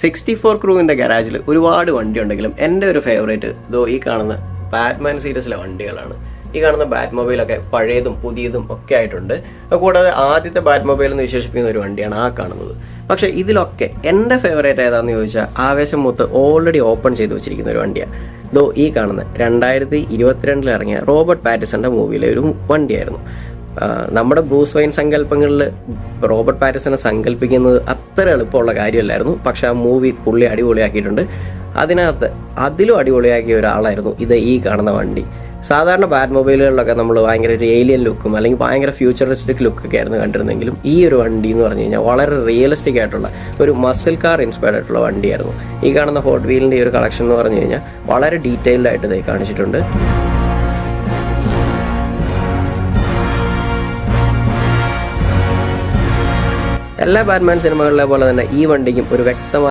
64 ക്രൂവിൻ്റെ ഗരാജിൽ ഒരുപാട് വണ്ടി ഉണ്ടെങ്കിലും എൻ്റെ ഒരു ഫേവറേറ്റ് ഈ കാണുന്ന ബാറ്റ്മാൻ സീരീസിലെ വണ്ടികളാണ്. ഈ കാണുന്ന ബാറ്റ് മൊബൈലൊക്കെ പഴയതും പുതിയതും ഒക്കെ ആയിട്ടുണ്ട്. കൂടാതെ ആദ്യത്തെ ബാറ്റ് മൊബൈൽ എന്ന് വിശേഷിപ്പിക്കുന്ന ഒരു വണ്ടിയാണ് ആ കാണുന്നത്. പക്ഷേ ഇതിലൊക്കെ എൻ്റെ ഫേവറേറ്റ് ഏതാണെന്ന് ചോദിച്ചാൽ ആവേശം മൂത്ത് ഓൾറെഡി ഓപ്പൺ ചെയ്ത് വെച്ചിരിക്കുന്ന ഒരു വണ്ടിയാണ്. ഈ കാണുന്ന 2022 ഇറങ്ങിയ റോബർട്ട് പാറ്റിസൻ്റെ മൂവിയിലെ ഒരു വണ്ടിയായിരുന്നു. നമ്മുടെ ബ്രൂസ് വെയിൻ സങ്കല്പങ്ങളിൽ റോബർട്ട് പാറ്റിസനെ സങ്കല്പിക്കുന്നത് അത്ര എളുപ്പമുള്ള കാര്യമല്ലായിരുന്നു. പക്ഷെ ആ മൂവി പുള്ളി അടിപൊളിയാക്കിയിട്ടുണ്ട്. അതിലും അടിപൊളിയാക്കിയ ഒരാളായിരുന്നു ഈ കാണുന്ന വണ്ടി. സാധാരണ ബാറ്റ് മൊബൈലുകളിലൊക്കെ നമ്മൾ ഭയങ്കര ഒരു ഏലിയൻ ലുക്കും അല്ലെങ്കിൽ ഭയങ്കര ഫ്യൂച്ചറിസ്റ്റിക് ലുക്കൊക്കെ ആയിരുന്നു കണ്ടിരുന്നെങ്കിലും ഈ ഒരു വണ്ടി എന്ന് പറഞ്ഞു കഴിഞ്ഞാൽ വളരെ റിയലിസ്റ്റിക് ആയിട്ടുള്ള ഒരു മസിൽ കാർ ഇൻസ്പയർഡ് ആയിട്ടുള്ള വണ്ടിയായിരുന്നു. ഈ കാണുന്ന ഹോട്ട് വീലിൻ്റെ ഒരു കളക്ഷൻ എന്ന് പറഞ്ഞു കഴിഞ്ഞാൽ വളരെ ഡീറ്റെയിൽഡ് ആയിട്ട് ഇത് കാണിച്ചിട്ടുണ്ട്. എല്ലാ ബാറ്റ്മാൻ സിനിമകളിലെ പോലെ തന്നെ ഈ വണ്ടിക്കും ഒരു വ്യക്തമായ